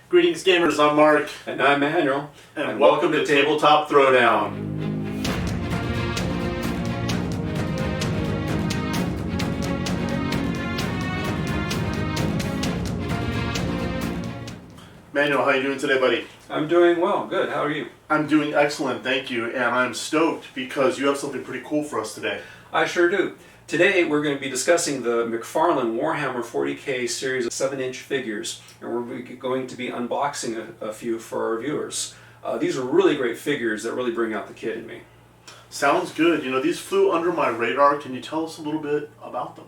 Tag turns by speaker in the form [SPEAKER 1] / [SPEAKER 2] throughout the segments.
[SPEAKER 1] Greetings gamers, I'm Mark.
[SPEAKER 2] And I'm Manuel.
[SPEAKER 1] And welcome to Tabletop Throwdown. Manuel, how are you doing today, buddy?
[SPEAKER 2] I'm doing well. Good. How are you?
[SPEAKER 1] I'm doing excellent, thank you. And I'm stoked because you have something pretty cool for us today.
[SPEAKER 2] I sure do. Today we're going to be discussing the McFarlane Warhammer 40K series of 7-inch figures, and we're going to be unboxing a few for our viewers. These are really great figures that really bring out the kid in me.
[SPEAKER 1] Sounds good. You know, these flew under my radar. Can you tell us a little bit about them?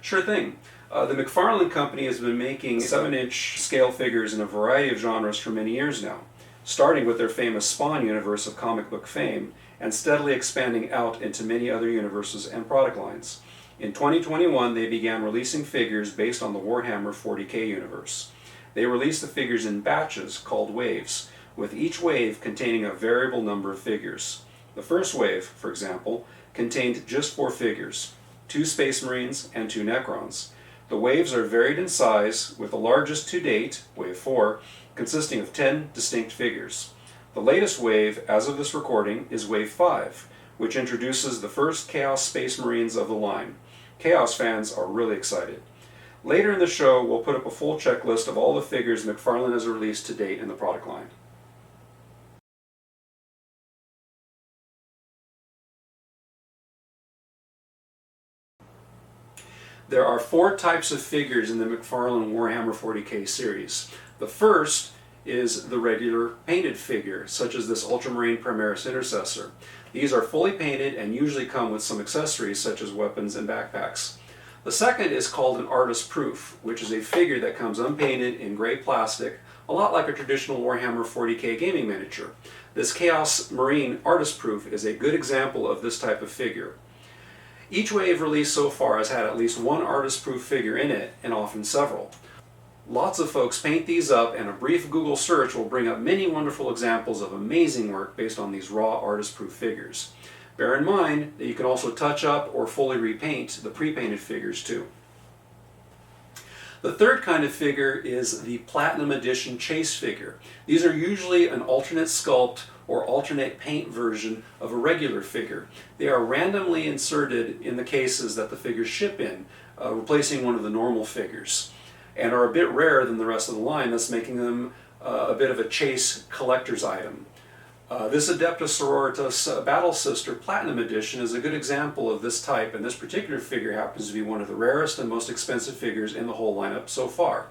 [SPEAKER 2] Sure thing. The McFarlane Company has been making 7-inch scale figures in a variety of genres for many years now, starting with their famous Spawn universe of comic book fame, and steadily expanding out into many other universes and product lines. In 2021, they began releasing figures based on the Warhammer 40K universe. They released the figures in batches called waves, with each wave containing a variable number of figures. The first wave, for example, contained just 4 figures, 2 Space Marines and 2 Necrons. The waves are varied in size, with the largest to date, Wave 4, consisting of 10 distinct figures. The latest wave, as of this recording, is Wave 5, which introduces the first Chaos Space Marines of the line. Chaos fans are really excited. Later in the show, we'll put up a full checklist of all the figures McFarlane has released to date in the product line. There are 4 types of figures in the McFarlane Warhammer 40K series. The first is the regular painted figure, such as this Ultramarine Primaris Intercessor. These are fully painted and usually come with some accessories such as weapons and backpacks. The second is called an Artist Proof, which is a figure that comes unpainted in gray plastic, a lot like a traditional Warhammer 40K gaming miniature. This Chaos Marine Artist Proof is a good example of this type of figure. Each wave released so far has had at least one Artist Proof figure in it, and often several. Lots of folks paint these up, and a brief Google search will bring up many wonderful examples of amazing work based on these raw artist-proof figures. Bear in mind that you can also touch up or fully repaint the pre-painted figures too. The third kind of figure is the Platinum Edition Chase figure. These are usually an alternate sculpt or alternate paint version of a regular figure. They are randomly inserted in the cases that the figures ship in, replacing one of the normal figures, and are a bit rarer than the rest of the line, thus making them a bit of a chase collector's item. This Adeptus Sororitas Battle Sister Platinum Edition is a good example of this type, and this particular figure happens to be one of the rarest and most expensive figures in the whole lineup so far.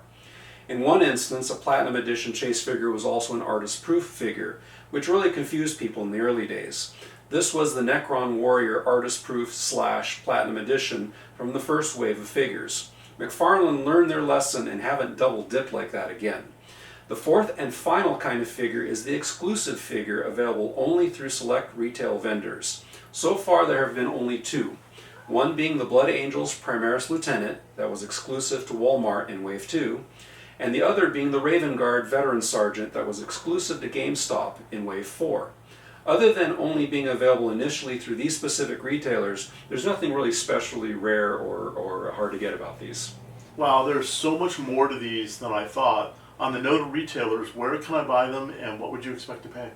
[SPEAKER 2] In one instance, a Platinum Edition chase figure was also an artist-proof figure, which really confused people in the early days. This was the Necron Warrior artist-proof / Platinum Edition from the first wave of figures. McFarlane learned their lesson and haven't double-dipped like that again. The fourth and final kind of figure is the exclusive figure available only through select retail vendors. So far there have been only 2. One being the Blood Angels Primaris Lieutenant, that was exclusive to Walmart in Wave 2, and the other being the Raven Guard Veteran Sergeant that was exclusive to GameStop in Wave 4. Other than only being available initially through these specific retailers, there's nothing really specially rare or hard to get about these.
[SPEAKER 1] Wow, there's so much more to these than I thought. On the note of retailers, where can I buy them and what would you expect to pay?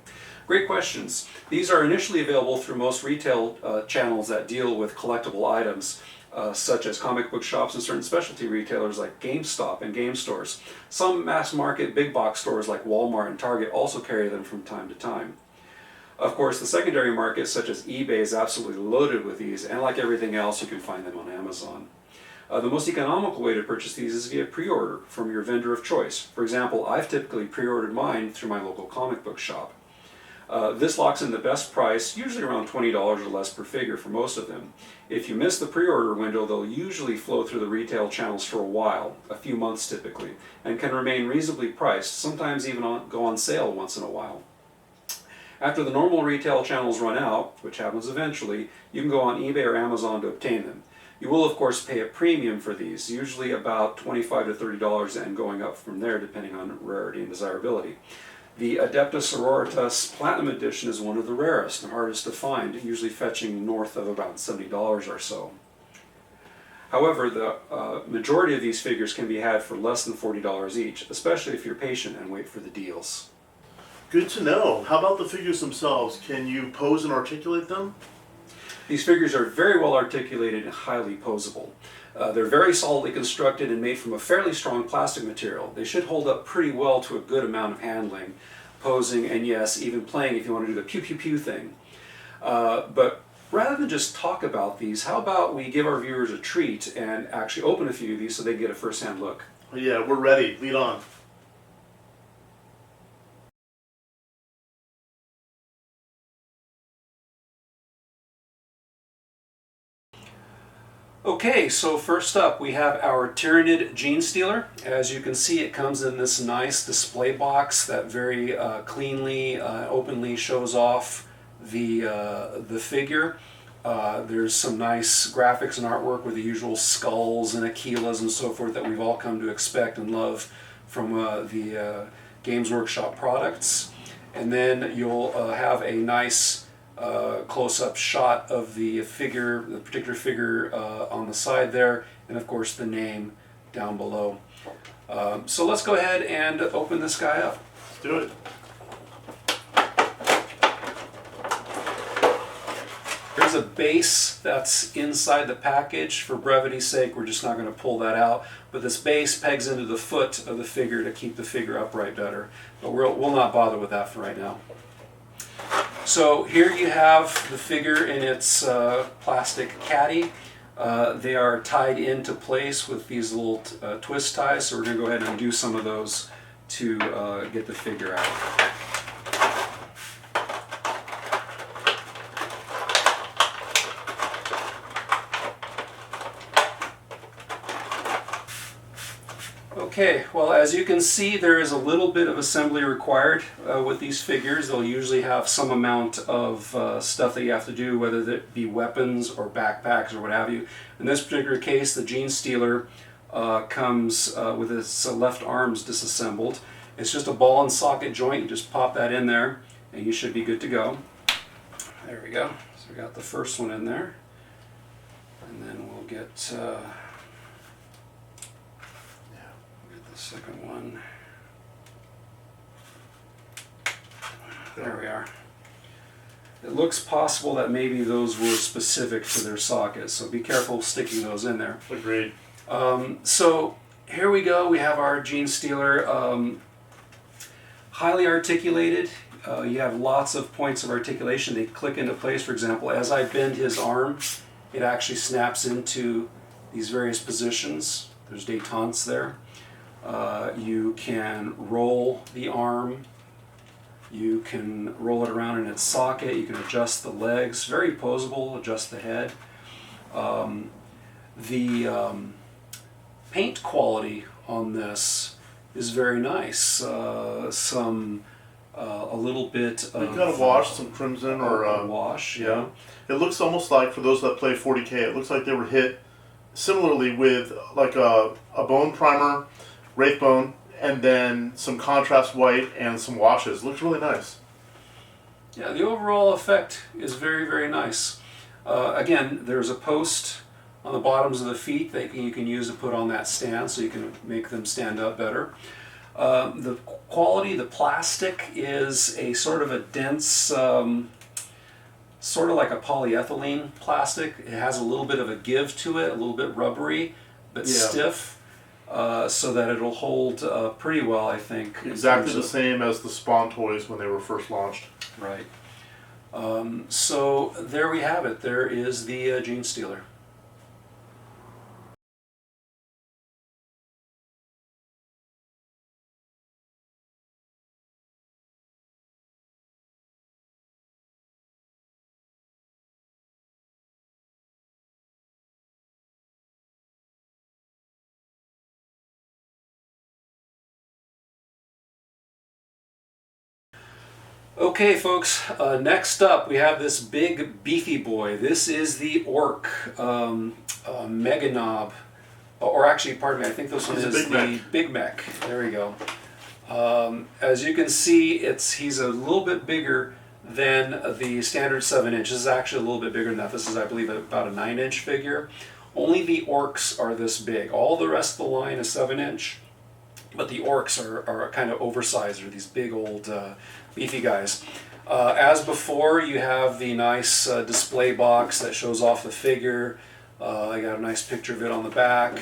[SPEAKER 2] Great questions. These are initially available through most retail channels that deal with collectible items, such as comic book shops and certain specialty retailers like GameStop and game stores. Some mass market big box stores like Walmart and Target also carry them from time to time. Of course, the secondary market, such as eBay, is absolutely loaded with these, and like everything else, you can find them on Amazon. The most economical way to purchase these is via pre-order from your vendor of choice. For example, I've typically pre-ordered mine through my local comic book shop. This locks in the best price, usually around $20 or less per figure for most of them. If you miss the pre-order window, they'll usually flow through the retail channels for a while, a few months typically, and can remain reasonably priced, sometimes even go on sale once in a while. After the normal retail channels run out, which happens eventually, you can go on eBay or Amazon to obtain them. You will of course pay a premium for these, usually about $25 to $30 and going up from there depending on rarity and desirability. The Adeptus Sororitas Platinum Edition is one of the rarest and hardest to find, usually fetching north of about $70 or so. However, the majority of these figures can be had for less than $40 each, especially if you're patient and wait for the deals.
[SPEAKER 1] Good to know. How about the figures themselves? Can you pose and articulate them?
[SPEAKER 2] These figures are very well articulated and highly posable. They're very solidly constructed and made from a fairly strong plastic material. They should hold up pretty well to a good amount of handling, posing, and yes, even playing if you want to do the pew pew pew thing. But rather than just talk about these, how about we give our viewers a treat and actually open a few of these so they get a first-hand look?
[SPEAKER 1] Yeah, we're ready. Lead on.
[SPEAKER 2] Okay, so first up we have our Tyranid Genestealer. As you can see, it comes in this nice display box that very cleanly, openly shows off the figure. There's some nice graphics and artwork with the usual skulls and Aquilas and so forth that we've all come to expect and love from the Games Workshop products. And then you'll have a nice close-up shot of the figure, the particular figure on the side there, and of course the name down below. So let's go ahead and open this guy up.
[SPEAKER 1] Let's do it.
[SPEAKER 2] There's a base that's inside the package. For brevity's sake, we're just not going to pull that out. But this base pegs into the foot of the figure to keep the figure upright better. But we'll not bother with that for right now. So here you have the figure in its plastic caddy. They are tied into place with these little twist ties. So we're going to go ahead and undo some of those to get the figure out. Okay, well, as you can see, there is a little bit of assembly required with these figures. They'll usually have some amount of stuff that you have to do, whether that be weapons or backpacks or what have you. In this particular case, the Genestealer comes with its left arms disassembled. It's just a ball and socket joint. You just pop that in there and you should be good to go. There we go. So we got the first one in there. And then we'll get the second one. There we are. It looks possible that maybe those were specific to their sockets, so be careful sticking those in there.
[SPEAKER 1] Agreed.
[SPEAKER 2] So here we go. We have our Genestealer, highly articulated. You have lots of points of articulation. They click into place. For example, as I bend his arm, it actually snaps into these various positions. There's détentes there. You can roll the arm, you can roll it around in its socket, you can adjust the legs, very posable, adjust the head. The paint quality on this is very nice. A little bit of...
[SPEAKER 1] We've got a wash, some crimson or
[SPEAKER 2] a wash,
[SPEAKER 1] yeah. It looks almost like, for those that play 40K, it looks like they were hit similarly with like a bone primer, wraith bone, and then some contrast white and some washes. Looks really nice.
[SPEAKER 2] Yeah, the overall effect is very, very nice. Again, there's a post on the bottoms of the feet that you can use to put on that stand so you can make them stand up better. The quality, the plastic is a sort of a dense, sort of like a polyethylene plastic. It has a little bit of a give to it, a little bit rubbery, but stiff. So that it'll hold pretty well, I think.
[SPEAKER 1] Exactly the same as the Spawn toys when they were first launched.
[SPEAKER 2] Right. So there we have it. There is the Genestealer. Okay, folks, next up we have this big beefy boy. This is the Ork Mega Knob, or actually, pardon me, I think this one is the Big Mek. There we go. As you can see, he's a little bit bigger than the standard 7-inch. This is actually a little bit bigger than that. This is, I believe, about a 9-inch figure. Only the Orks are this big. All the rest of the line is 7-inch, but the Orks are kind of oversized, or these big old beefy guys. As before, you have the nice display box that shows off the figure. I got a nice picture of it on the back,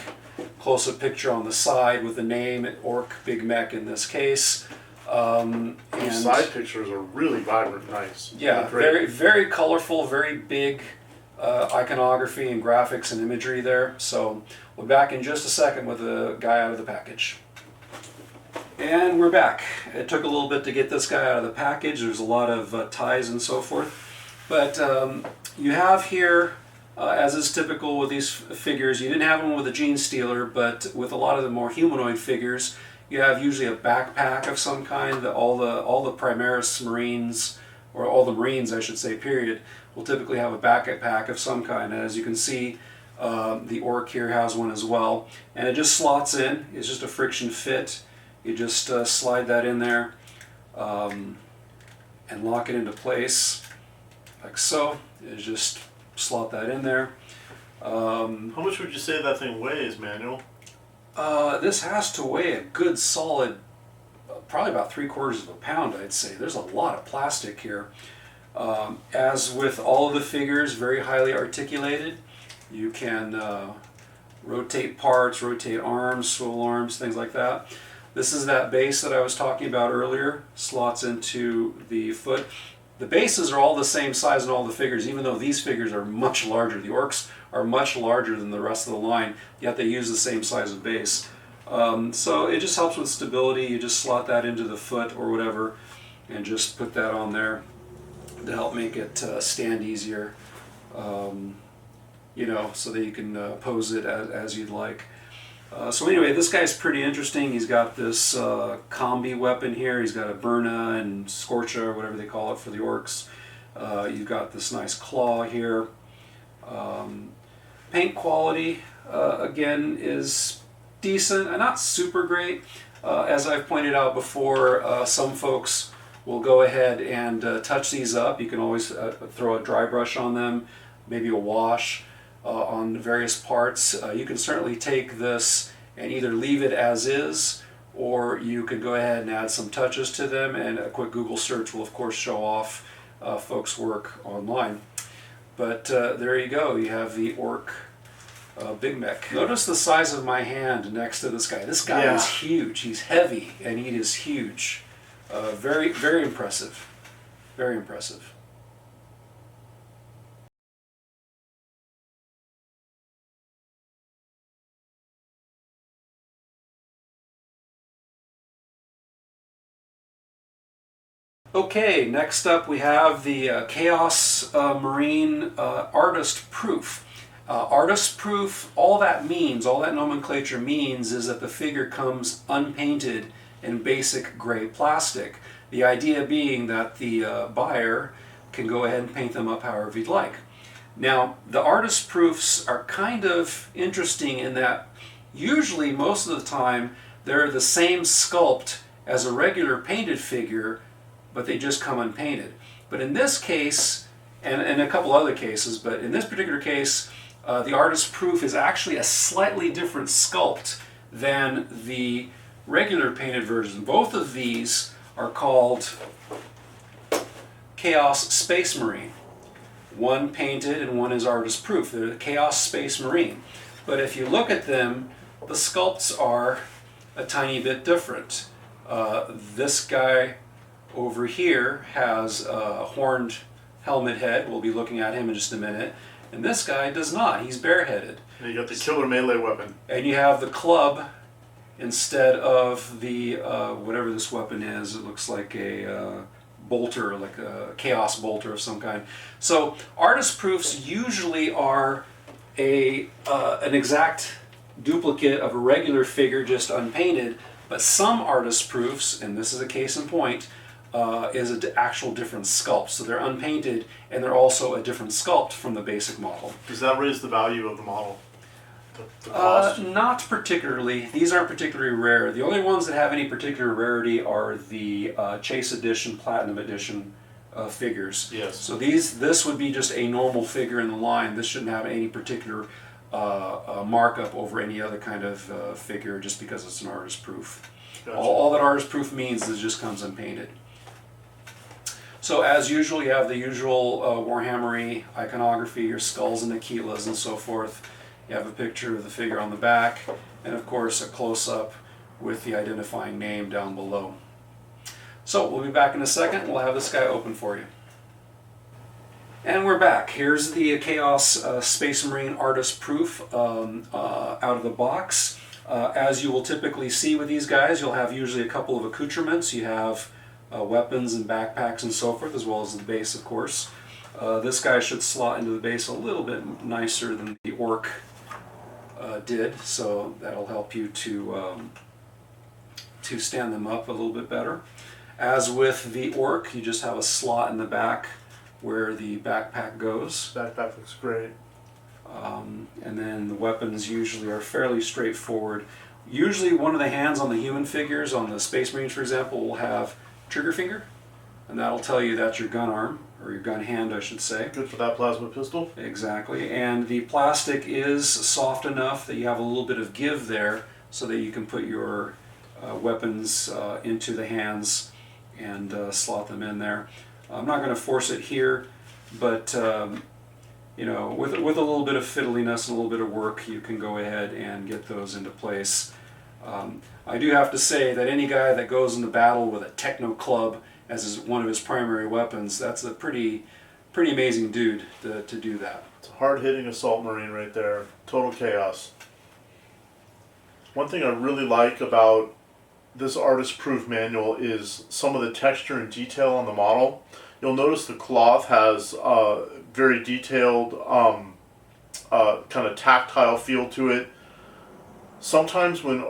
[SPEAKER 2] close-up picture on the side with the name Ork Big Mek in this case.
[SPEAKER 1] And side pictures are really vibrant, nice.
[SPEAKER 2] Yeah, very, very colorful, very big iconography and graphics and imagery there. So we'll be back in just a second with the guy out of the package. And we're back. It took a little bit to get this guy out of the package. There's a lot of ties and so forth. But you have here, as is typical with these figures, you didn't have one with a Genestealer, but with a lot of the more humanoid figures, you have usually a backpack of some kind. All the Primaris Marines, or all the Marines I should say, period, will typically have a backpack of some kind. And as you can see, the Ork here has one as well. And it just slots in. It's just a friction fit. You just slide that in there and lock it into place like so. You just slot that in there.
[SPEAKER 1] How much would you say that thing weighs, Manuel?
[SPEAKER 2] This has to weigh a good solid, probably about 3/4 pound, I'd say. There's a lot of plastic here. As with all of the figures, very highly articulated. You can rotate parts, rotate arms, swivel arms, things like that. This is that base that I was talking about earlier, slots into the foot. The bases are all the same size in all the figures, even though these figures are much larger. The Orks are much larger than the rest of the line, yet they use the same size of base. So it just helps with stability. You just slot that into the foot or whatever, and just put that on there to help make it stand easier, you know, so that you can pose it as you'd like. So anyway, this guy's pretty interesting. He's got this combi weapon here. He's got a Burna and Scorcha, or whatever they call it for the Orks. You've got this nice claw here. Paint quality, again, is decent and not super great. As I've pointed out before, some folks will go ahead and touch these up. You can always throw a dry brush on them, maybe a wash. On various parts. You can certainly take this and either leave it as is, or you can go ahead and add some touches to them, and a quick Google search will of course show off folks' work online. But there you go, you have the Ork Big Mek. Notice the size of my hand next to this guy. This guy is huge, he's heavy, and he is huge. Very, very impressive. Very impressive. Okay, next up we have the Chaos Marine Artist Proof. Artist Proof, all that means, all that nomenclature means, is that the figure comes unpainted in basic gray plastic. The idea being that the buyer can go ahead and paint them up however you'd like. Now, the Artist Proofs are kind of interesting in that usually, most of the time, they're the same sculpt as a regular painted figure, but they just come unpainted. But in this case, and a couple other cases, but in this particular case, the Artist Proof is actually a slightly different sculpt than the regular painted version. Both of these are called Chaos Space Marine. One painted and one is Artist Proof. They're the Chaos Space Marine. But if you look at them, the sculpts are a tiny bit different. This guy over here has a horned helmet head. We'll be looking at him in just a minute. And this guy does not. He's bareheaded.
[SPEAKER 1] And you got the killer melee weapon.
[SPEAKER 2] And you have the club instead of the, whatever this weapon is. It looks like a bolter, like a chaos bolter of some kind. So Artist Proofs usually are an exact duplicate of a regular figure, just unpainted. But some Artist Proofs, and this is a case in point, is an actual different sculpt. So they're unpainted, and they're also a different sculpt from the basic model.
[SPEAKER 1] Does that raise the value of the model? The cost?
[SPEAKER 2] Not particularly. These aren't particularly rare. The only ones that have any particular rarity are the Chase Edition, Platinum Edition figures.
[SPEAKER 1] Yes.
[SPEAKER 2] So this would be just a normal figure in the line. This shouldn't have any particular markup over any other kind of figure just because it's an artist proof.
[SPEAKER 1] Gotcha.
[SPEAKER 2] All that artist proof means is it just comes unpainted. So as usual, you have the usual Warhammer-y iconography, your skulls and Aquilas and so forth. You have a picture of the figure on the back, and of course a close-up with the identifying name down below. So we'll be back in a second. We'll have this guy open for you. And we're back. Here's the Chaos Space Marine Artist Proof out of the box. As you will typically see with these guys, you'll have usually a couple of accoutrements. You have weapons and backpacks and so forth, as well as the base, of course. This guy should slot into the base a little bit nicer than the Ork did, so that'll help you to stand them up a little bit better. As with the Ork, you just have a slot in the back where the backpack goes.
[SPEAKER 1] Backpack looks great.
[SPEAKER 2] And then the weapons usually are fairly straightforward. Usually one of the hands on the human figures, on the Space Marines for example, will have trigger finger, and that'll tell you that's your gun arm, or your gun hand I should say.
[SPEAKER 1] Good for that plasma pistol.
[SPEAKER 2] Exactly, and the plastic is soft enough that you have a little bit of give there so that you can put your weapons into the hands and slot them in there. I'm not going to force it here, but you know, with a little bit of fiddliness and a little bit of work, you can go ahead and get those into place. I do have to say that any guy that goes into battle with a techno club as one of his primary weapons, that's a pretty amazing dude to do that.
[SPEAKER 1] It's a hard-hitting assault marine right there. Total chaos. One thing I really like about this artist proof manual is some of the texture and detail on the model. You'll notice the cloth has very detailed kind of tactile feel to it. Sometimes when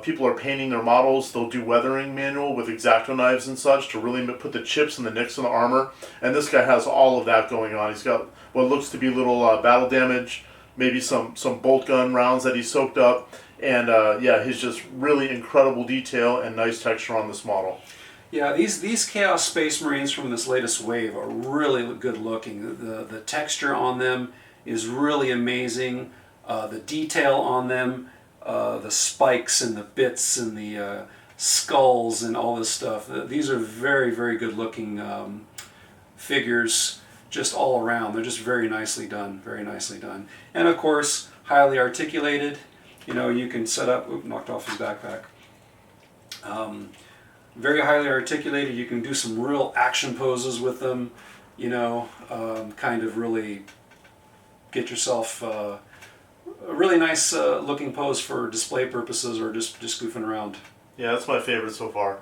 [SPEAKER 1] people are painting their models, they'll do weathering manual with X-Acto knives and such to really put the chips and the nicks in the armor. And this guy has all of that going on. He's got what looks to be little battle damage, maybe some bolt gun rounds that he soaked up. And yeah, he's just really incredible detail and nice texture on this model.
[SPEAKER 2] Yeah, these Chaos Space Marines from this latest wave are really good looking. The texture on them is really amazing. The detail on them, the spikes and the bits and the skulls and all this stuff. These are very, very good looking figures just all around. They're just very nicely done, very nicely done. And of course, highly articulated. You know, you can set up, oop, knocked off his backpack. Very highly articulated. You can do some real action poses with them, you know, kind of really get yourself a really nice looking pose for display purposes or just goofing around.
[SPEAKER 1] Yeah, that's my favorite so far.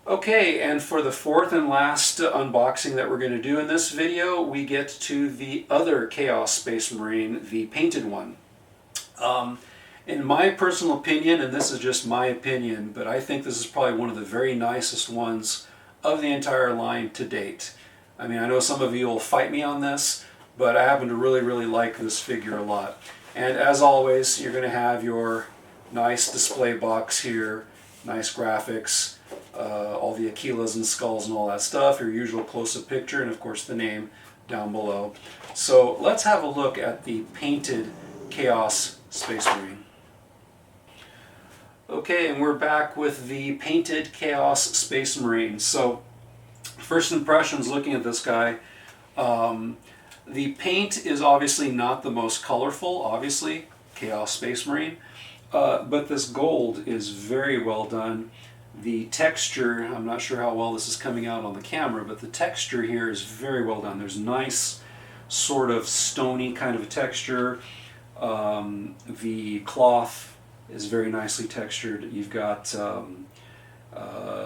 [SPEAKER 2] Okay, and for the fourth and last unboxing that we're going to do in this video, we get to the other Chaos Space Marine, the painted one. In my personal opinion, and this is just my opinion, but I think this is probably one of the very nicest ones of the entire line to date. I mean, I know some of you will fight me on this, but I happen to really, really like this figure a lot. And as always, you're going to have your nice display box here, nice graphics, all the Aquilas and skulls and all that stuff, your usual close-up picture, and of course the name down below. So let's have a look at the painted Chaos Space Marine. Okay, and we're back with the painted Chaos Space Marine. So first impressions looking at this guy, the paint is obviously not the most colorful, obviously, Chaos Space Marine, but this gold is very well done. The texture, I'm not sure how well this is coming out on the camera, but the texture here is very well done. There's nice sort of stony kind of a texture. The cloth is very nicely textured. You've got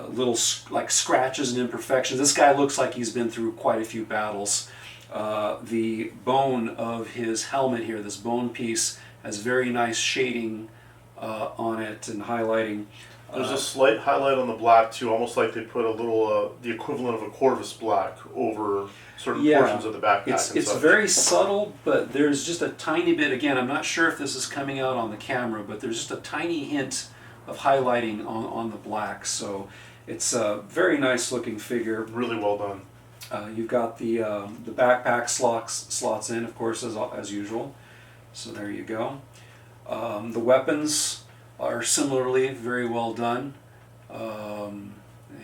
[SPEAKER 2] little like scratches and imperfections. This guy looks like he's been through quite a few battles. The bone of his helmet here, this bone piece, has very nice shading on it and highlighting.
[SPEAKER 1] There's a slight highlight on the black too, almost like they put a little, the equivalent of a Corvus black over certain portions of the backpack.
[SPEAKER 2] It's very subtle, but there's just a tiny bit. Again, I'm not sure if this is coming out on the camera, but there's just a tiny hint of highlighting on the black. So it's a very nice looking figure.
[SPEAKER 1] Really well done.
[SPEAKER 2] You've got the backpack slots in, of course, as usual. So there you go. The weapons are similarly very well done.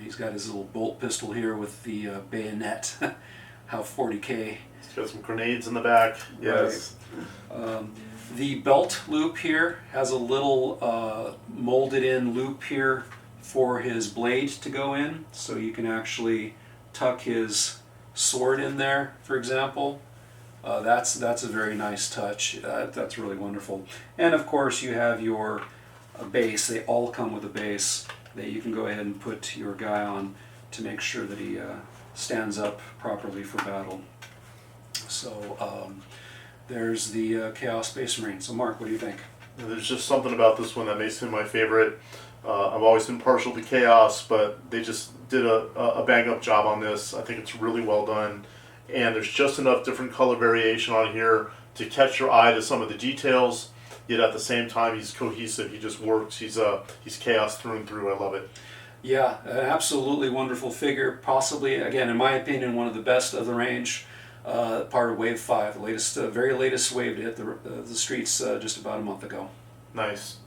[SPEAKER 2] He's got his little bolt pistol here with the bayonet. How 40K.
[SPEAKER 1] He's got some grenades in the back. Yes.
[SPEAKER 2] Right. The belt loop here has a little molded in loop here for his blade to go in, so you can actually tuck his sword in there, for example. That's a very nice touch. That's really wonderful. And of course you have your base. They all come with a base that you can go ahead and put your guy on to make sure that he stands up properly for battle. So there's the Chaos Space Marine. So Mark, what do you think?
[SPEAKER 1] There's just something about this one that makes him my favorite. I've always been partial to Chaos, but they just did a bang-up job on this. I think it's really well done. And there's just enough different color variation on here to catch your eye to some of the details, yet at the same time he's cohesive. He just works. He's Chaos through and through. I love it.
[SPEAKER 2] Yeah, an absolutely wonderful figure. Possibly, again, in my opinion, one of the best of the range. Part of Wave 5, the latest, very latest wave to hit the streets just about a month ago.
[SPEAKER 1] Nice.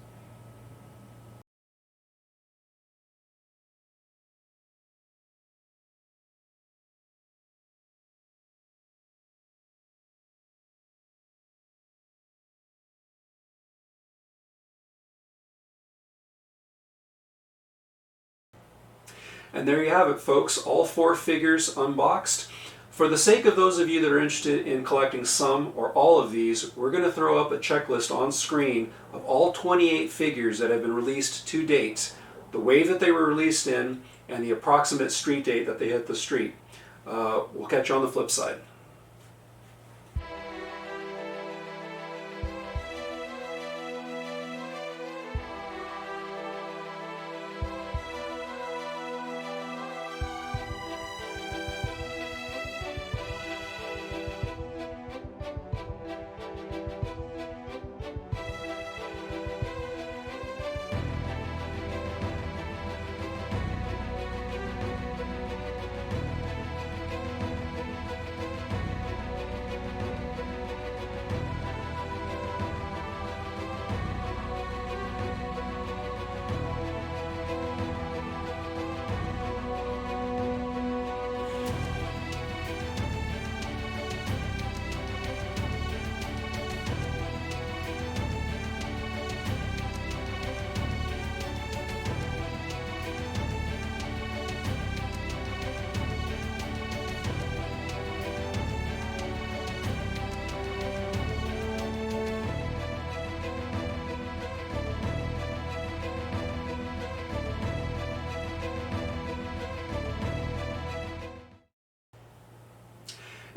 [SPEAKER 2] And there you have it, folks. All 4 figures unboxed. For the sake of those of you that are interested in collecting some or all of these, we're going to throw up a checklist on screen of all 28 figures that have been released to date, the wave that they were released in, and the approximate street date that they hit the street. We'll catch you on the flip side.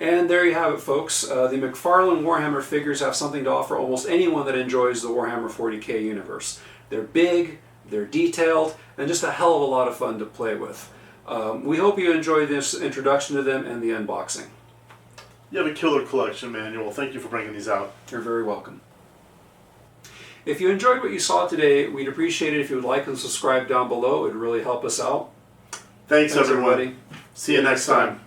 [SPEAKER 2] And there you have it, folks. The McFarlane Warhammer figures have something to offer almost anyone that enjoys the Warhammer 40K universe. They're big, they're detailed, and just a hell of a lot of fun to play with. We hope you enjoy this introduction to them and the unboxing.
[SPEAKER 1] You have a killer collection, Manuel. Thank you for bringing these out.
[SPEAKER 2] You're very welcome. If you enjoyed what you saw today, we'd appreciate it if you would like and subscribe down below. It would really help us out.
[SPEAKER 1] Thanks everyone.
[SPEAKER 2] Everybody.
[SPEAKER 1] See you next time.